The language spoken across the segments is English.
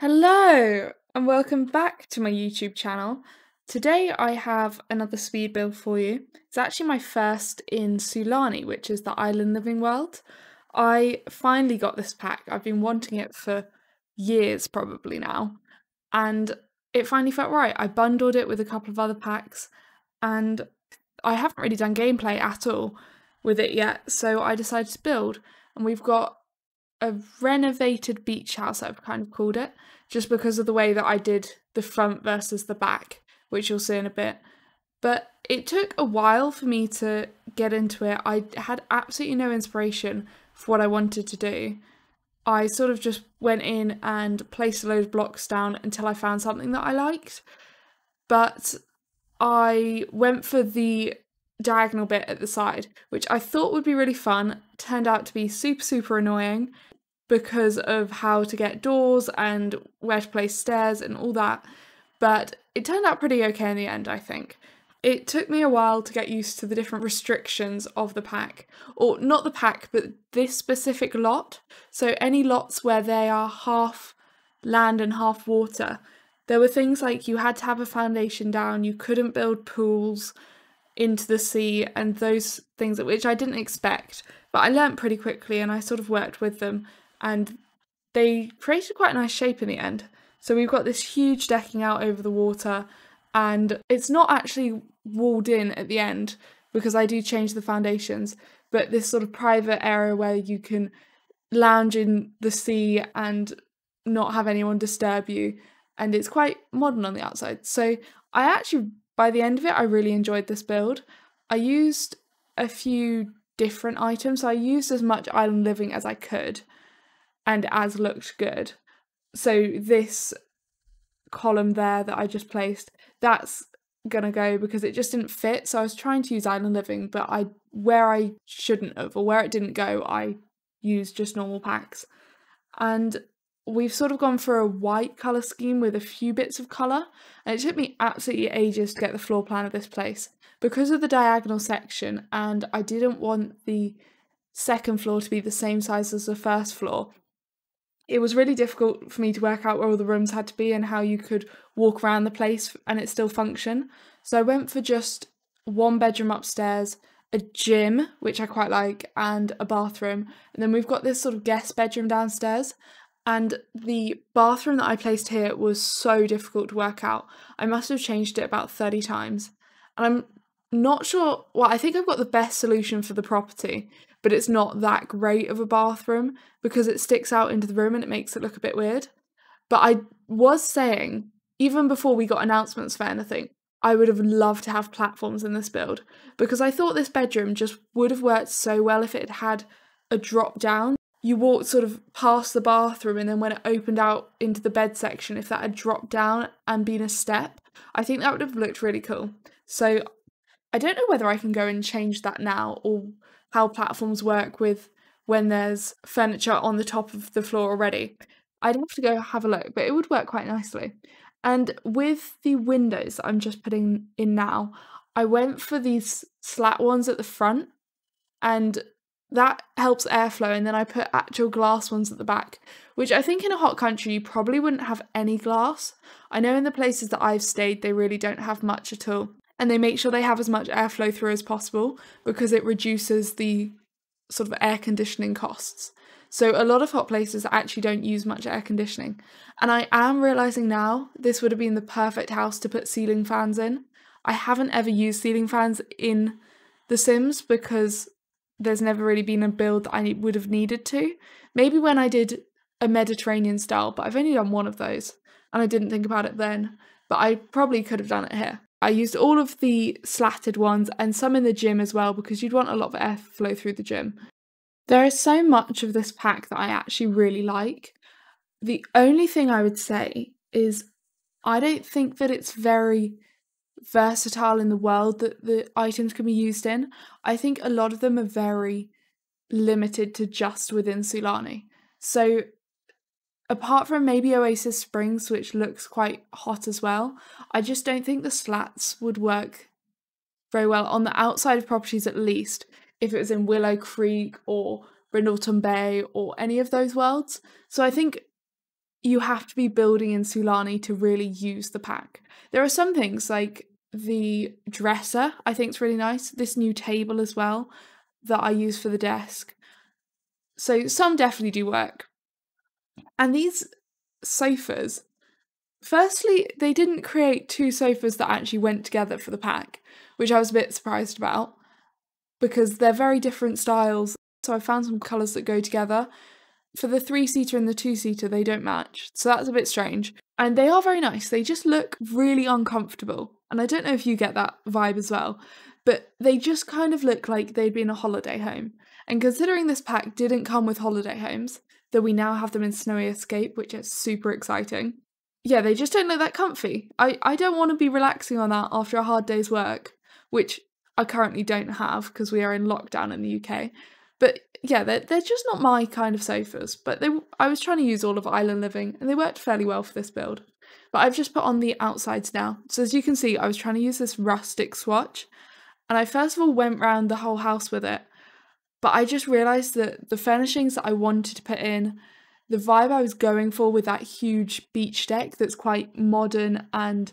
Hello and welcome back to my YouTube channel. Today I have another speed build for you. It's actually my first in Sulani, which is the island living world. I finally got this pack. I've been wanting it for years probably now, and it finally felt right. I bundled it with a couple of other packs, and I haven't really done gameplay at all with it yet, so I decided to build. And we've got a renovated beach house, I've kind of called it, just because of the way that I did the front versus the back, which you'll see in a bit. But it took a while for me to get into it. I had absolutely no inspiration for what I wanted to do. I sort of just went in and placed a load of blocks down until I found something that I liked. But I went for the diagonal bit at the side, which I thought would be really fun. Turned out to be super annoying because of how to get doors and where to place stairs and all that, but it turned out pretty okay in the end, I think. It took me a while to get used to the different restrictions of the pack, or not the pack, but this specific lot. So any lots where they are half land and half water, there were things like you had to have a foundation down, you couldn't build pools into the sea, and those things which I didn't expect, but I learnt pretty quickly and I sort of worked with them, and they created quite a nice shape in the end. So we've got this huge decking out over the water, and it's not actually walled in at the end because I do change the foundations, but this sort of private area where you can lounge in the sea and not have anyone disturb you, and it's quite modern on the outside. So I actually, by the end of it, I really enjoyed this build. I used a few different items, so I used as much island living as I could and as looked good. So this column there that I just placed, that's gonna go because it just didn't fit. So I was trying to use island living, but where I shouldn't have, or where it didn't go, I used just normal packs. And we've sort of gone for a white colour scheme with a few bits of colour, and it took me absolutely ages to get the floor plan of this place because of the diagonal section, and I didn't want the second floor to be the same size as the first floor. It was really difficult for me to work out where all the rooms had to be and how you could walk around the place and it still function. So I went for just one bedroom upstairs, a gym, which I quite like, and a bathroom. And then we've got this sort of guest bedroom downstairs. And the bathroom that I placed here was so difficult to work out. I must have changed it about 30 times. And I'm not sure, well, I think I've got the best solution for the property, but it's not that great of a bathroom because it sticks out into the room and it makes it look a bit weird. But I was saying, even before we got announcements for anything, I would have loved to have platforms in this build because I thought this bedroom just would have worked so well if it had a drop down. You walked sort of past the bathroom and then when it opened out into the bed section, if that had dropped down and been a step, I think that would have looked really cool. So I don't know whether I can go and change that now or how platforms work with when there's furniture on the top of the floor already. I'd have to go have a look, but it would work quite nicely. And with the windows that I'm just putting in now, I went for these slat ones at the front, and that helps airflow, and then I put actual glass ones at the back, which I think in a hot country you probably wouldn't have any glass. I know in the places that I've stayed they really don't have much at all, and they make sure they have as much airflow through as possible because it reduces the sort of air conditioning costs. So a lot of hot places actually don't use much air conditioning. And I am realising now this would have been the perfect house to put ceiling fans in. I haven't ever used ceiling fans in The Sims because there's never really been a build that I would have needed to. Maybe when I did a Mediterranean style, but I've only done one of those and I didn't think about it then, but I probably could have done it here. I used all of the slatted ones and some in the gym as well because you'd want a lot of airflow through the gym. There is so much of this pack that I actually really like. The only thing I would say is I don't think that it's very versatile in the world that the items can be used in. I think a lot of them are very limited to just within Sulani. So apart from maybe Oasis Springs, which looks quite hot as well, I just don't think the slats would work very well on the outside of properties, at least if it was in Willow Creek or Brindleton Bay or any of those worlds. So I think you have to be building in Sulani to really use the pack. There are some things like the dresser, I think is really nice. This new table as well that I use for the desk. So some definitely do work. And these sofas, firstly, they didn't create 2 sofas that actually went together for the pack, which I was a bit surprised about because they're very different styles. So I found some colours that go together. For the 3-seater and the 2-seater, they don't match, so that's a bit strange. And they are very nice, they just look really uncomfortable. And I don't know if you get that vibe as well, but they just kind of look like they'd be in a holiday home. And considering this pack didn't come with holiday homes, though we now have them in Snowy Escape, which is super exciting, yeah, they just don't look that comfy. I don't want to be relaxing on that after a hard day's work, which I currently don't have because we are in lockdown in the UK. But yeah, they're just not my kind of sofas, but I was trying to use all of Island Living and they worked fairly well for this build. But I've just put on the outsides now. So as you can see, I was trying to use this rustic swatch and I first of all went round the whole house with it, but I just realised that the furnishings that I wanted to put in, the vibe I was going for with that huge beach deck that's quite modern and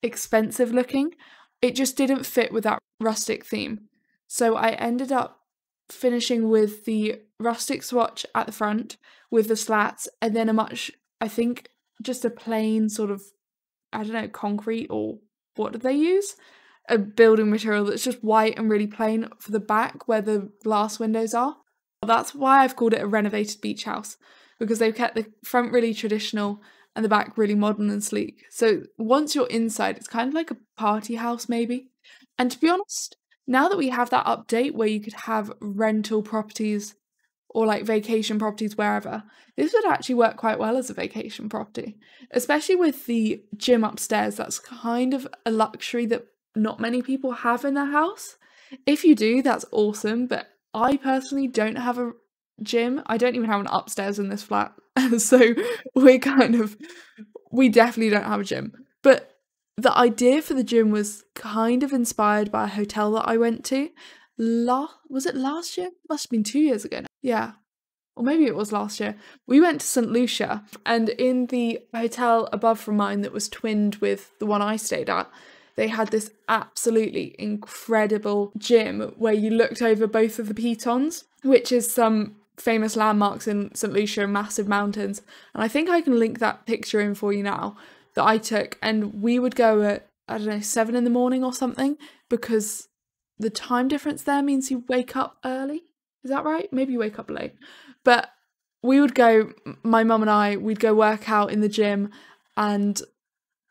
expensive looking, it just didn't fit with that rustic theme. So I ended up finishing with the rustic swatch at the front with the slats and then I think just a plain sort of, I don't know, concrete or what did they use? A building material that's just white and really plain for the back where the glass windows are. That's why I've called it a renovated beach house, because they've kept the front really traditional and the back really modern and sleek. So once you're inside, it's kind of like a party house maybe. And to be honest, now that we have that update where you could have rental properties or like vacation properties wherever, this would actually work quite well as a vacation property, especially with the gym upstairs. That's kind of a luxury that not many people have in their house. If you do, that's awesome, but I personally don't have a gym. I don't even have an upstairs in this flat, so we definitely don't have a gym. But the idea for the gym was kind of inspired by a hotel that I went to. Was it last year? Must have been 2 years ago now. Yeah. Or maybe it was last year. We went to St. Lucia, and in the hotel above from mine that was twinned with the one I stayed at, they had this absolutely incredible gym where you looked over both of the pitons, which is some famous landmarks in St. Lucia, massive mountains. And I think I can link that picture in for you now that I took, and we would go at, I don't know, 7 in the morning or something, because the time difference there means you wake up early. Is that right? Maybe you wake up late. But we would go, my mum and I, we'd go work out in the gym, and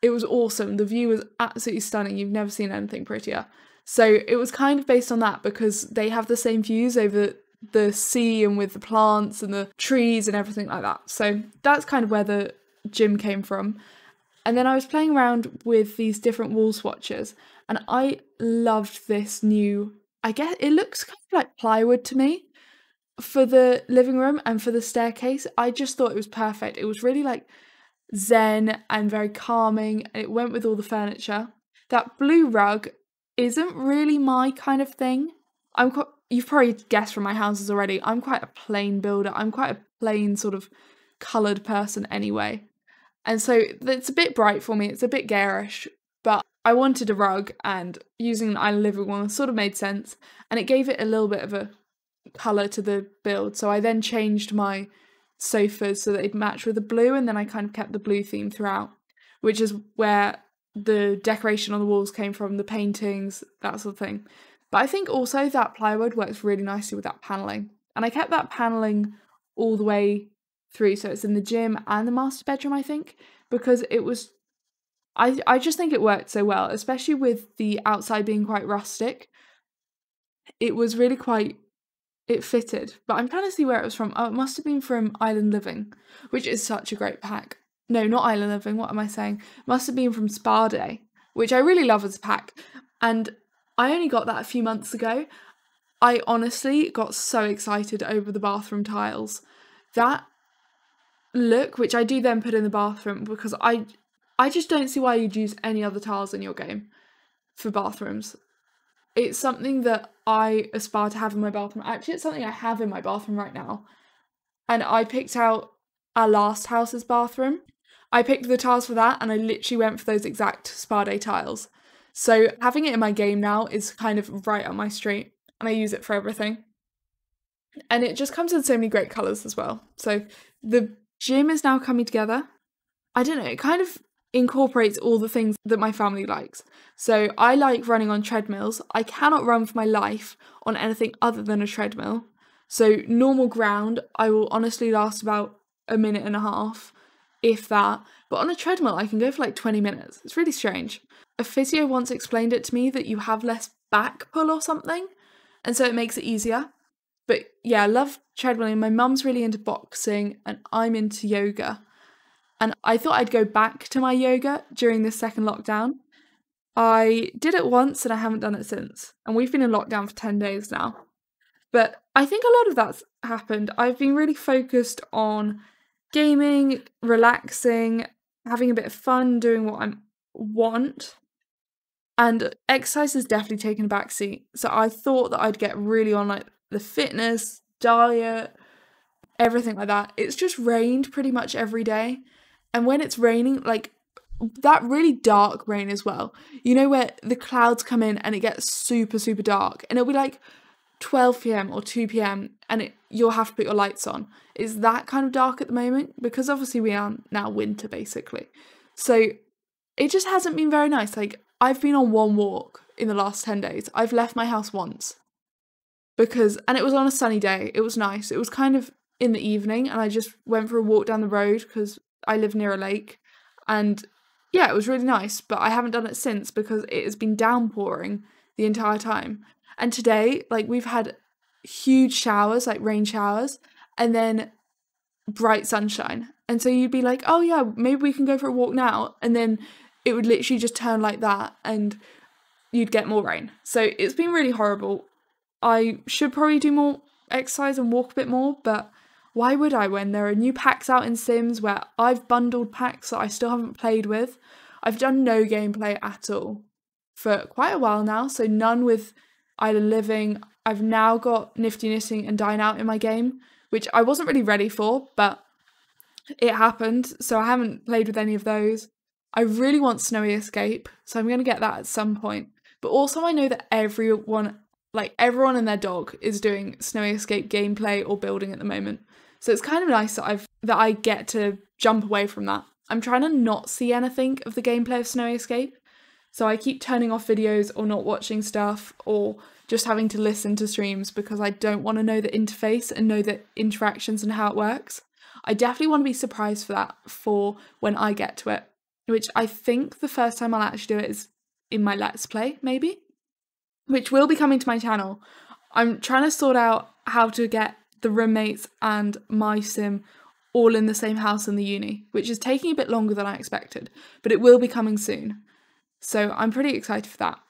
it was awesome. The view was absolutely stunning. You've never seen anything prettier. So it was kind of based on that, because they have the same views over the sea and with the plants and the trees and everything like that. So that's kind of where the gym came from. And then I was playing around with these different wall swatches, and I loved this new, I guess it looks kind of like plywood to me, for the living room and for the staircase. I just thought it was perfect. It was really like zen and very calming, and it went with all the furniture. That blue rug isn't really my kind of thing. You've probably guessed from my houses already, I'm quite a plain builder. I'm quite a plain sort of coloured person anyway. And so it's a bit bright for me, it's a bit garish, but I wanted a rug, and using an island living one sort of made sense, and it gave it a little bit of a colour to the build. So I then changed my sofas so that they'd match with the blue, and then I kind of kept the blue theme throughout, which is where the decoration on the walls came from, the paintings, that sort of thing. But I think also that plywood works really nicely with that panelling, and I kept that panelling all the way through, so it's in the gym and the master bedroom, I think, because it was, I just think it worked so well, especially with the outside being quite rustic. It was really quite, it fitted. But I'm trying to see where it was from. Oh, it must have been from Island Living, which is such a great pack. No, not Island Living, what am I saying? It must have been from Spa Day, which I really love as a pack, and I only got that a few months ago. I honestly got so excited over the bathroom tiles. That look, which I do then put in the bathroom, because I just don't see why you'd use any other tiles in your game for bathrooms. It's something that I aspire to have in my bathroom. Actually, it's something I have in my bathroom right now. And I picked out our last house's bathroom. I picked the tiles for that and I literally went for those exact spa day tiles. So having it in my game now is kind of right up my street and I use it for everything. And it just comes in so many great colours as well. So the gym is now coming together. I don't know, it kind of incorporates all the things that my family likes. So I like running on treadmills. I cannot run for my life on anything other than a treadmill. So normal ground, I will honestly last about a minute and a half, if that. But on a treadmill, I can go for like 20 minutes. It's really strange. A physio once explained it to me that you have less back pull or something, and so it makes it easier. But yeah, I love treadmilling. My mum's really into boxing and I'm into yoga. And I thought I'd go back to my yoga during this second lockdown. I did it once and I haven't done it since. And we've been in lockdown for 10 days now. But I think a lot of that's happened. I've been really focused on gaming, relaxing, having a bit of fun, doing what I want. And exercise has definitely taken a back seat. So I thought that I'd get really on like the fitness, diet, everything like that. It's just rained pretty much every day. And when it's raining, like that really dark rain as well, you know, where the clouds come in and it gets super, super dark and it'll be like 12 p.m. or 2 p.m. and you'll have to put your lights on. It's that kind of dark at the moment because obviously we are now winter basically. So it just hasn't been very nice. Like I've been on one walk in the last 10 days. I've left my house once and it was on a sunny day. It was nice. It was kind of in the evening and I just went for a walk down the road because I live near a lake and yeah, it was really nice, but I haven't done it since because it has been downpouring the entire time. And today, like we've had huge showers, like rain showers, and then bright sunshine. And so you'd be like, oh yeah, maybe we can go for a walk now. And then it would literally just turn like that and you'd get more rain. So it's been really horrible. I should probably do more exercise and walk a bit more, but why would I when there are new packs out in Sims where I've bundled packs that I still haven't played with? I've done no gameplay at all for quite a while now, so none with Island Living. I've now got Nifty Knitting and Dine Out in my game, which I wasn't really ready for, but it happened, so I haven't played with any of those. I really want Snowy Escape, so I'm going to get that at some point. But also I know that everyone and their dog is doing Snowy Escape gameplay or building at the moment. So it's kind of nice that I get to jump away from that. I'm trying to not see anything of the gameplay of Snowy Escape. So I keep turning off videos or not watching stuff or just having to listen to streams because I don't want to know the interface and know the interactions and how it works. I definitely want to be surprised for that for when I get to it, which I think the first time I'll actually do it is in my Let's Play, maybe, which will be coming to my channel. I'm trying to sort out how to get the roommates and my sim all in the same house in the uni, which is taking a bit longer than I expected, but it will be coming soon. So I'm pretty excited for that.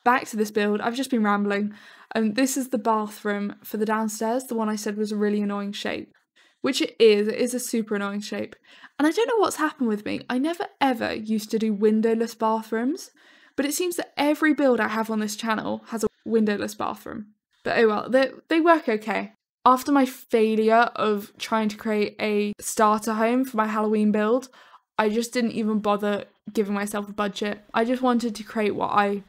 Back to this build, I've just been rambling. This is the bathroom for the downstairs, the one I said was a really annoying shape, which it is a super annoying shape. And I don't know what's happened with me. I never ever used to do windowless bathrooms, but it seems that every build I have on this channel has a windowless bathroom. But oh well, they work okay. After my failure of trying to create a starter home for my Halloween build, I just didn't even bother giving myself a budget. I just wanted to create what I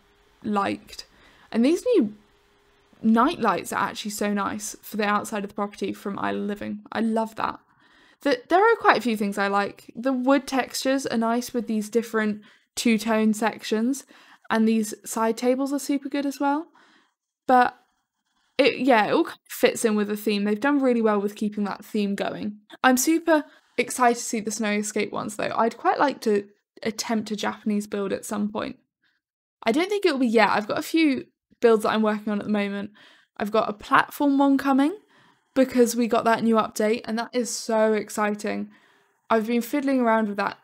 liked. And these new night lights are actually so nice for the outside of the property from Island Living. I love that. There are quite a few things I like. The wood textures are nice with these different two-tone sections, and these side tables are super good as well. But it all kind of fits in with the theme. They've done really well with keeping that theme going. I'm super excited to see the Snowy Escape ones though. I'd quite like to attempt a Japanese build at some point. I don't think it'll be yet. I've got a few builds that I'm working on at the moment. I've got a platform one coming because we got that new update and that is so exciting. I've been fiddling around with that.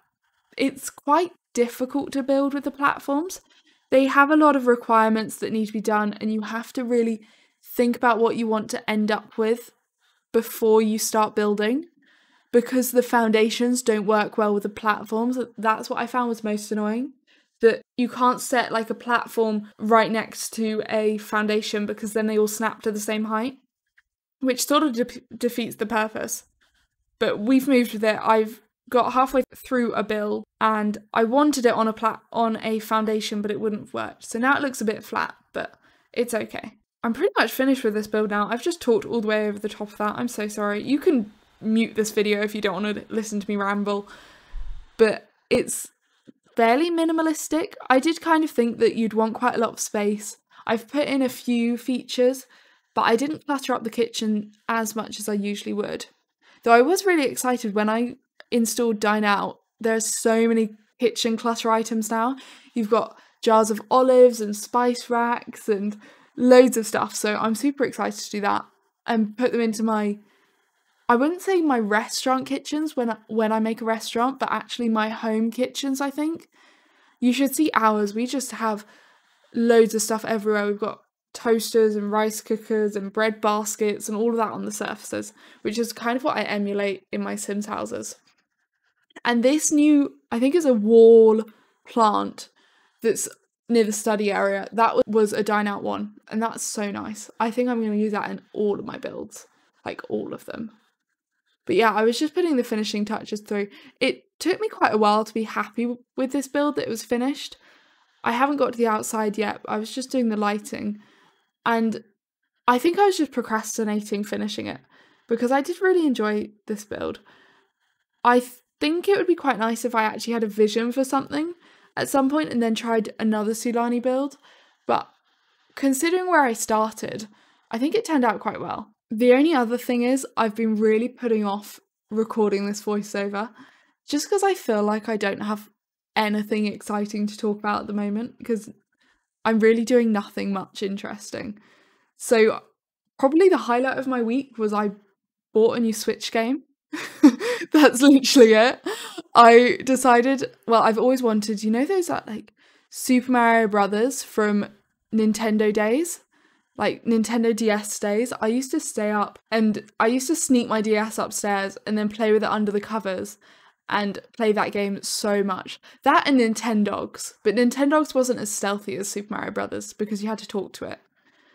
It's quite difficult to build with the platforms. They have a lot of requirements that need to be done and you have to really think about what you want to end up with before you start building, because the foundations don't work well with the platforms. That's what I found was most annoying, that you can't set like a platform right next to a foundation because then they all snap to the same height, which sort of defeats the purpose. but we've moved with it. I've got halfway through a build and I wanted it on a foundation, but it wouldn't have worked. So now it looks a bit flat, but it's okay. I'm pretty much finished with this build now. I've just talked all the way over the top of that. I'm so sorry. You can mute this video if you don't want to listen to me ramble, but it's fairly minimalistic. I did kind of think that you'd want quite a lot of space. I've put in a few features, but I didn't clutter up the kitchen as much as I usually would. Though I was really excited when I installed Dine Out. There's so many kitchen clutter items now. You've got jars of olives and spice racks and loads of stuff, so I'm super excited to do that and put them into my, I wouldn't say my restaurant kitchens when I make a restaurant, but actually my home kitchens, I think. You should see ours. We just have loads of stuff everywhere. We've got toasters and rice cookers and bread baskets and all of that on the surfaces, which is kind of what I emulate in my Sims houses. And this new, I think is a wall plant that's near the study area. That was a Dine Out one, and that's so nice. I think I'm going to use that in all of my builds, like all of them. But yeah, I was just putting the finishing touches through. It took me quite a while to be happy with this build that it was finished. I haven't got to the outside yet. I was just doing the lighting, and I think I was just procrastinating finishing it because I did really enjoy this build. I think it would be quite nice if I actually had a vision for something at some point and then tried another Sulani build, but considering where I started, I think it turned out quite well. The only other thing is I've been really putting off recording this voiceover just because I feel like I don't have anything exciting to talk about at the moment because I'm really doing nothing much interesting. So probably the highlight of my week was I bought a new Switch game. That's literally it. I decided, well, I've always wanted, you know those like Super Mario Brothers from Nintendo days? Like Nintendo DS days? I used to stay up and I used to sneak my DS upstairs and then play with it under the covers and play that game so much. That and Nintendogs, but Nintendogs wasn't as stealthy as Super Mario Brothers because you had to talk to it.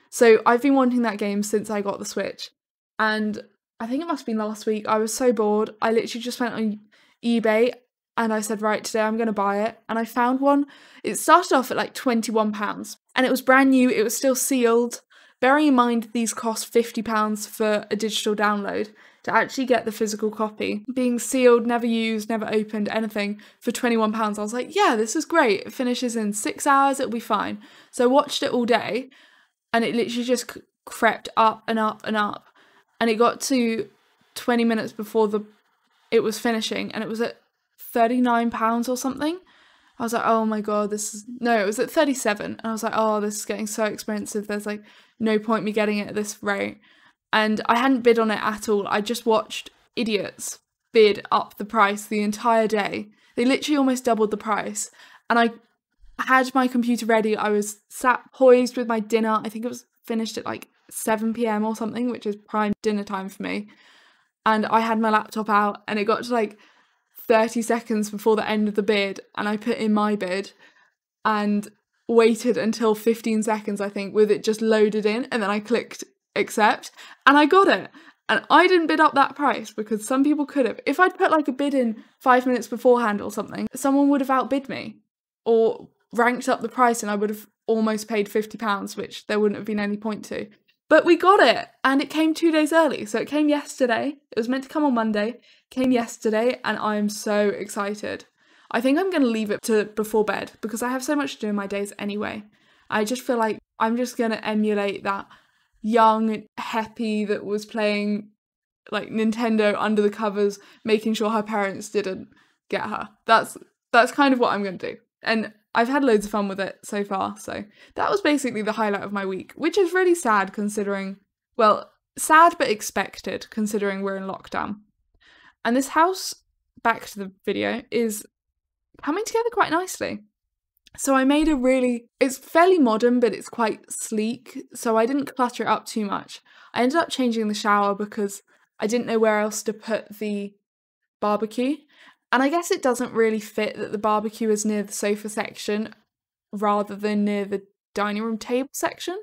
So I've been wanting that game since I got the Switch, and I think it must have been last week. I was so bored. I literally just went on eBay and I said, right, today I'm going to buy it. And I found one. It started off at like £21 and it was brand new. It was still sealed. Bearing in mind these cost £50 for a digital download. To actually get the physical copy, being sealed, never used, never opened, anything, for £21, I was like, yeah, this is great. It finishes in 6 hours, it'll be fine. So I watched it all day and it literally just crept up and up and up. And it got to 20 minutes before it was finishing and it was at £39 or something. I was like, oh my god, it was at 37 and I was like, oh, this is getting so expensive. There's like no point me getting it at this rate. And I hadn't bid on it at all. I just watched idiots bid up the price the entire day. They literally almost doubled the price. And I had my computer ready. I was sat poised with my dinner. I think it was finished at like 7 p.m. or something, which is prime dinner time for me. And I had my laptop out and it got to like 30 seconds before the end of the bid. And I put in my bid and waited until 15 seconds, I think, with it just loaded in. And then I clicked accept and I got it. And I didn't bid up that price because some people could have. If I'd put like a bid in 5 minutes beforehand or something, someone would have outbid me or ranked up the price and I would have almost paid £50, which there wouldn't have been any point to. But we got it and it came 2 days early. So it came yesterday. It was meant to come on Monday, came yesterday, and I am so excited. I think I'm going to leave it to before bed because I have so much to do in my days anyway. I just feel like I'm just going to emulate that young Heppy that was playing like Nintendo under the covers, making sure her parents didn't get her. That's kind of what I'm going to do. And I've had loads of fun with it so far. So that was basically the highlight of my week, which is really sad considering, well, sad but expected considering we're in lockdown. And this house, back to the video, is coming together quite nicely. So I made it's fairly modern, but it's quite sleek, so I didn't clutter it up too much. I ended up changing the shower because I didn't know where else to put the barbecue. And I guess it doesn't really fit that the barbecue is near the sofa section rather than near the dining room table section.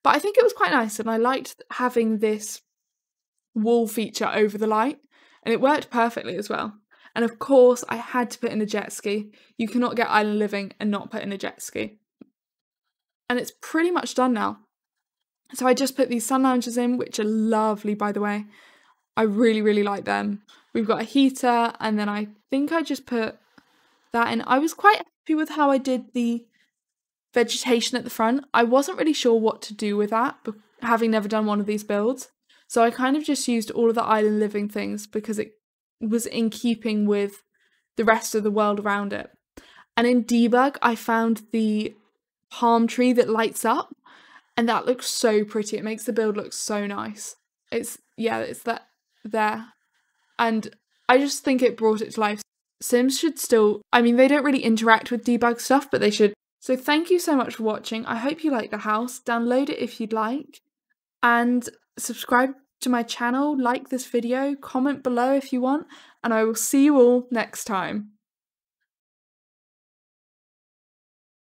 But I think it was quite nice and I liked having this wall feature over the light. and it worked perfectly as well. And of course, I had to put in a jet ski. You cannot get island living and not put in a jet ski. And it's pretty much done now. So I just put these sun loungers in, which are lovely, by the way. I really, really like them. We've got a heater, and then I think I just put that in. I was quite happy with how I did the vegetation at the front. I wasn't really sure what to do with that, having never done one of these builds. So I kind of just used all of the island living things because it was in keeping with the rest of the world around it. And in debug, I found the palm tree that lights up, and that looks so pretty. It makes the build look so nice. It's that there. And I just think it brought it to life. Sims should still, I mean, they don't really interact with debug stuff, but they should. So thank you so much for watching. I hope you like the house. Download it if you'd like. And subscribe to my channel, like this video, comment below if you want, and I will see you all next time.